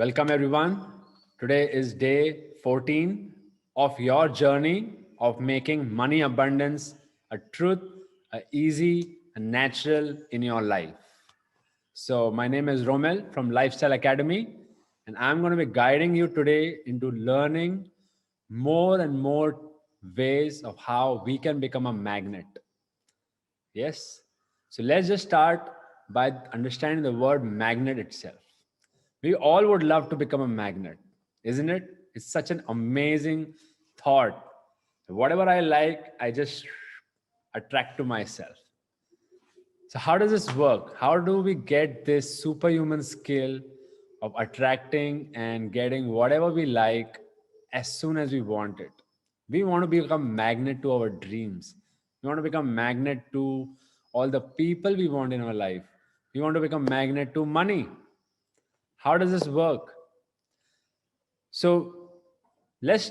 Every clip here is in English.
Welcome, everyone. Today is day 14 of your journey of making money abundance a truth, a easy, and natural in your life. So, my name is Romel from Lifestyle Academy, and I'm going to be guiding you today into learning more and more ways of how we can become a magnet. Yes. So let's just start by understanding the word magnet itself. We all would love to become a magnet, isn't it? It's such an amazing thought. Whatever I like, I just attract to myself. So, how does this work? How do we get this superhuman skill of attracting and getting whatever we like as soon as we want it? We want to become magnet to our dreams. We want to become magnet to all the people we want in our life. We want to become magnet to money. How does this work? So, let's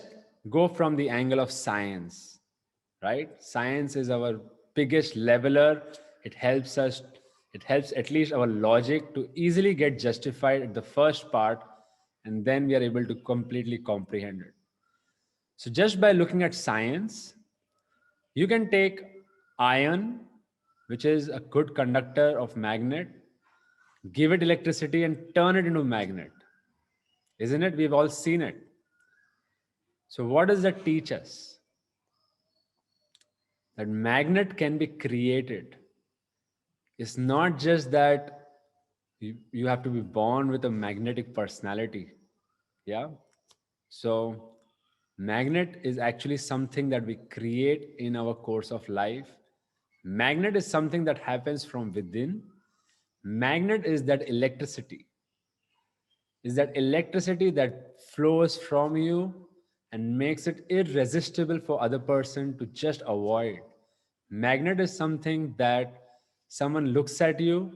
go from the angle of science, right? Science is our biggest leveler. It helps us, it helps at least our logic to easily get justified at the first part, and then we are able to completely comprehend it. So, just by looking at science, you can take iron, which is a good conductor of magnet, give it electricity and turn it into a magnet. Isn't it? We've all seen it. So, what does that teach us? That magnet can be created. It's not just that you have to be born with a magnetic personality. Yeah. So, magnet is actually something that we create in our course of life. Magnet is something that happens from within. Magnet is that electricity that flows from you and makes it irresistible for other person to just avoid. Magnet is something that someone looks at you,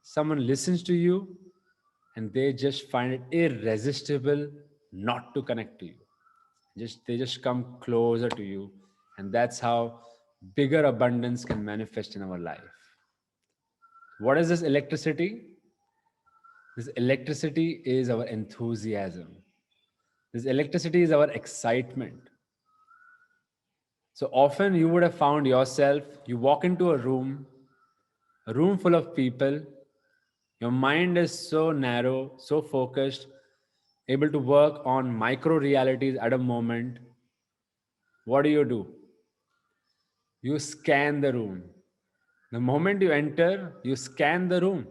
someone listens to you, and they just find it irresistible not to connect to you. Just they just come closer to you, and that's how bigger abundance can manifest in our life. What is this electricity? This electricity is our enthusiasm. This electricity is our excitement. So often you would have found yourself, you walk into a room full of people, your mind is so narrow, so focused, able to work on micro realities at a moment. What do? You scan the room. The moment you enter, you scan the room,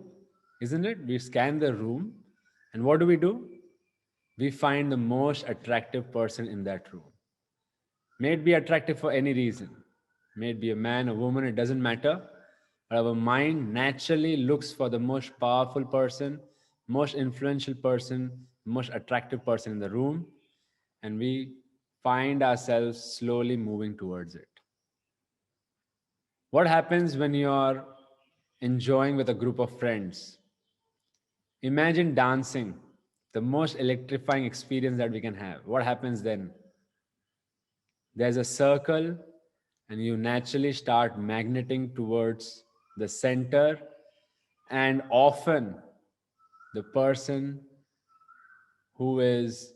isn't it? We scan the room, and what do? We find the most attractive person in that room. May it be attractive for any reason. May it be a man, a woman, it doesn't matter. But our mind naturally looks for the most powerful person, most influential person, most attractive person in the room, and we find ourselves slowly moving towards it. What happens when you are enjoying with a group of friends? Imagine dancing, the most electrifying experience that we can have. What happens then? There's a circle, and you naturally start magneting towards the center, and often the person who is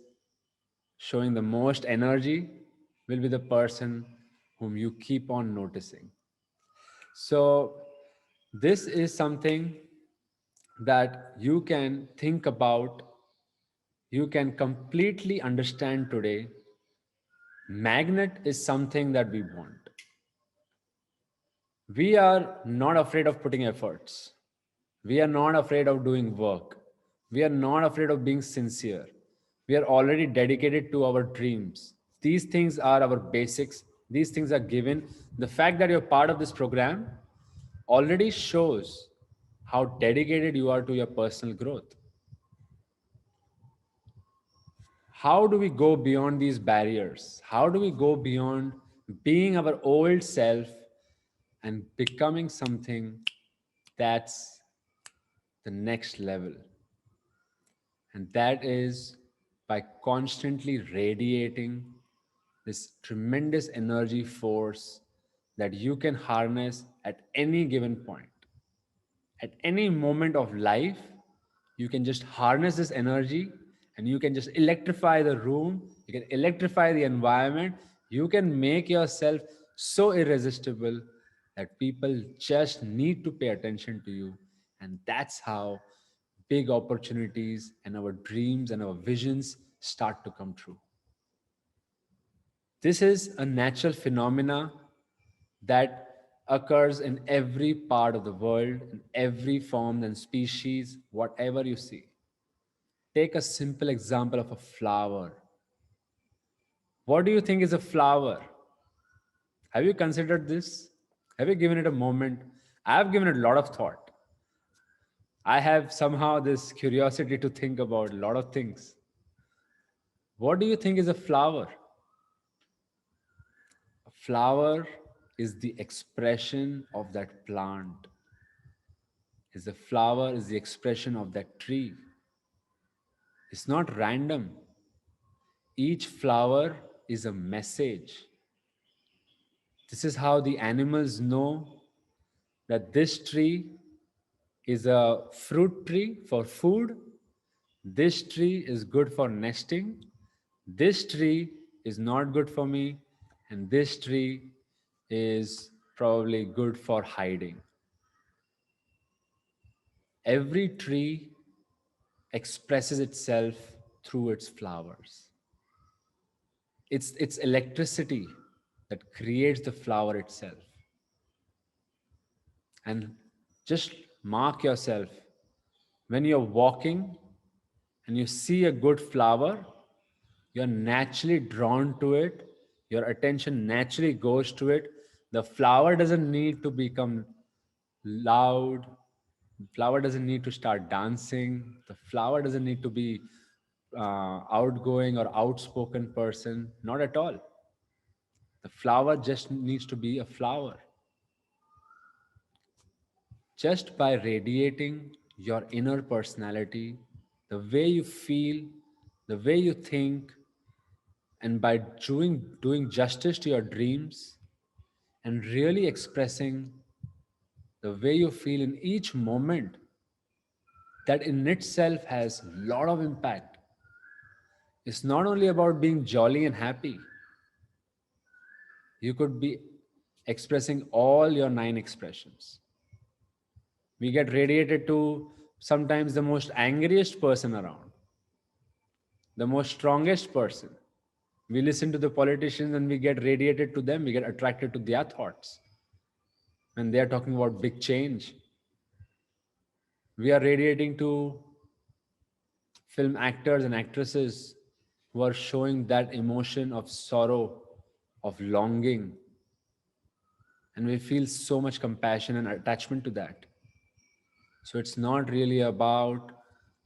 showing the most energy will be the person whom you keep on noticing. So this is something that you can think about, you can completely understand today. Magnet is something that we want. We are not afraid of putting efforts. We are not afraid of doing work. We are not afraid of being sincere. We are already dedicated to our dreams. These things are our basics. These things are given. The fact that you're part of this program already shows how dedicated you are to your personal growth. How do we go beyond these barriers? How do we go beyond being our old self and becoming something that's the next level? And that is by constantly radiating this tremendous energy force that you can harness at any given point. At any moment of life, you can just harness this energy and you can just electrify the room, you can electrify the environment, you can make yourself so irresistible that people just need to pay attention to you. And that's how big opportunities and our dreams and our visions start to come true. This is a natural phenomena that occurs in every part of the world, in every form and species, whatever you see. Take a simple example of a flower. What do you think is a flower? Have you considered this? Have you given it a moment? I have given it a lot of thought. I have somehow this curiosity to think about a lot of things. What do you think is a flower? A flower is the expression of that plant. Is the flower is the expression of that tree. It's not random. Each flower is a message. This is how the animals know that this tree is a fruit tree for food. This tree is good for nesting. This tree is not good for me. And this tree is probably good for hiding. Every tree expresses itself through its flowers. It's electricity that creates the flower itself. And just mark yourself when you're walking and you see a good flower, you're naturally drawn to it. Your attention naturally goes to it. The flower doesn't need to become loud. The flower doesn't need to start dancing. The flower doesn't need to be outgoing or outspoken person. Not at all. The flower just needs to be a flower. Just by radiating your inner personality, the way you feel, the way you think, and by doing justice to your dreams and really expressing the way you feel in each moment, that in itself has a lot of impact. It's not only about being jolly and happy. You could be expressing all your 9 expressions. We get radiated to sometimes the most angriest person around, the most strongest person. We listen to the politicians and we get radiated to them, we get attracted to their thoughts. When they are talking about big change, we are radiating to film actors and actresses who are showing that emotion of sorrow, of longing, and we feel so much compassion and attachment to that. So it's not really about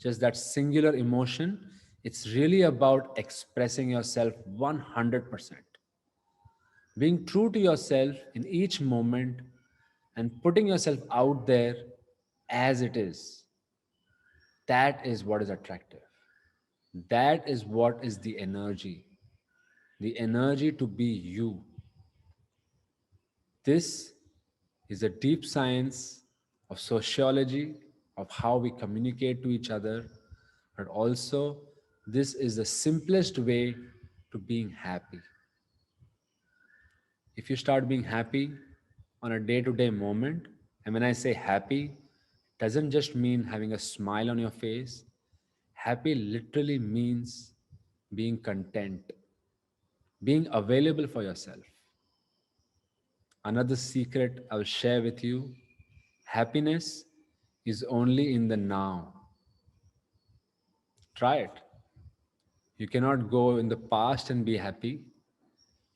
just that singular emotion, it's really about expressing yourself 100%. Being true to yourself in each moment and putting yourself out there as it is. That is what is attractive. That is what is the energy. The energy to be you. This is a deep science of sociology, of how we communicate to each other, but also this is the simplest way to being happy. If you start being happy on a day-to-day moment, and when I say happy, it doesn't just mean having a smile on your face. Happy literally means being content, being available for yourself. Another secret I'll share with you: happiness is only in the now. Try it. You cannot go in the past and be happy.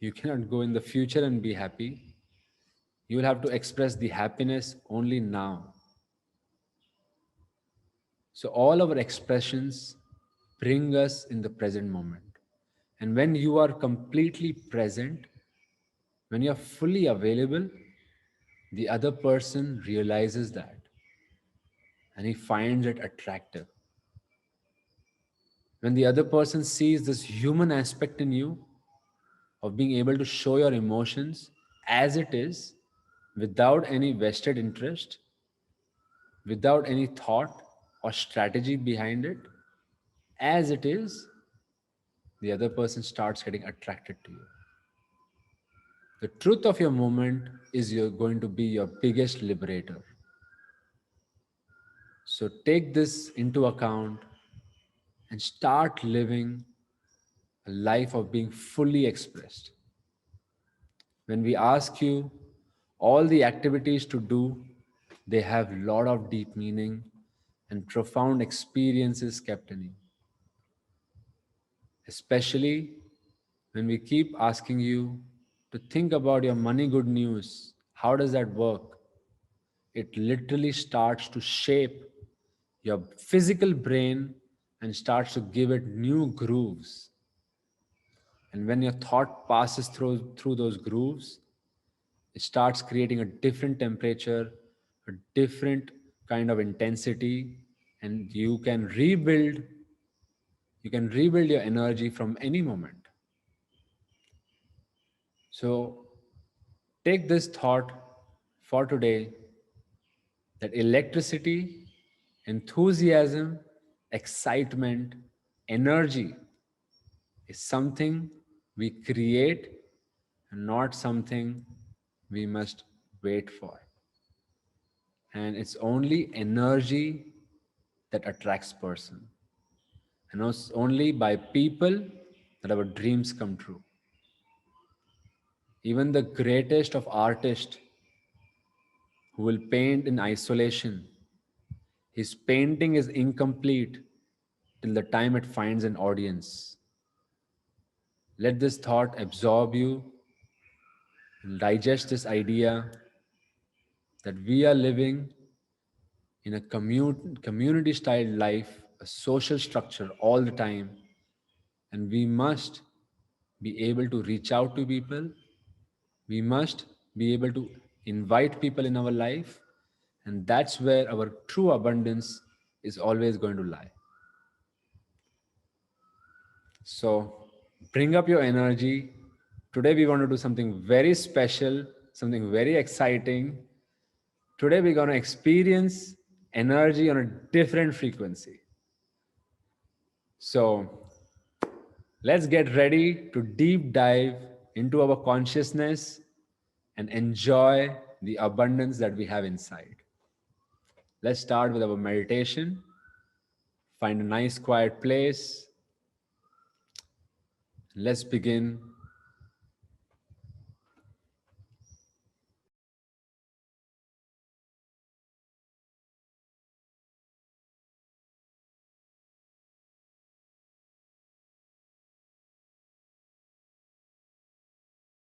You cannot go in the future and be happy. You will have to express the happiness only now. So, all our expressions bring us in the present moment. And when you are completely present, when you are fully available, the other person realizes that and he finds it attractive. When the other person sees this human aspect in you of being able to show your emotions as it is, without any vested interest, without any thought or strategy behind it, as it is, the other person starts getting attracted to you. The truth of your moment is you're going to be your biggest liberator. So take this into account and start living a life of being fully expressed. When we ask you all the activities to do, they have a lot of deep meaning and profound experiences kept in you. Especially when we keep asking you to think about your money good news. How does that work? It literally starts to shape your physical brain and starts to give it new grooves. And when your thought passes through those grooves, it starts creating a different temperature, a different kind of intensity, and you can rebuild your energy from any moment. So take this thought for today, that electricity, enthusiasm, excitement, energy is something we create and not something we must wait for. And it's only energy that attracts person. And it's only by people that our dreams come true. Even the greatest of artists who will paint in isolation, his painting is incomplete till the time it finds an audience. Let this thought absorb you and digest this idea that we are living in a community style life, a social structure all the time, and we must be able to reach out to people. We must be able to invite people in our life, and that's where our true abundance is always going to lie. So bring up your energy. Today we want to do something very special, something very exciting. Today we're going to experience energy on a different frequency. So let's get ready to deep dive into our consciousness and enjoy the abundance that we have inside. Let's start with our meditation. Find a nice quiet place. Let's begin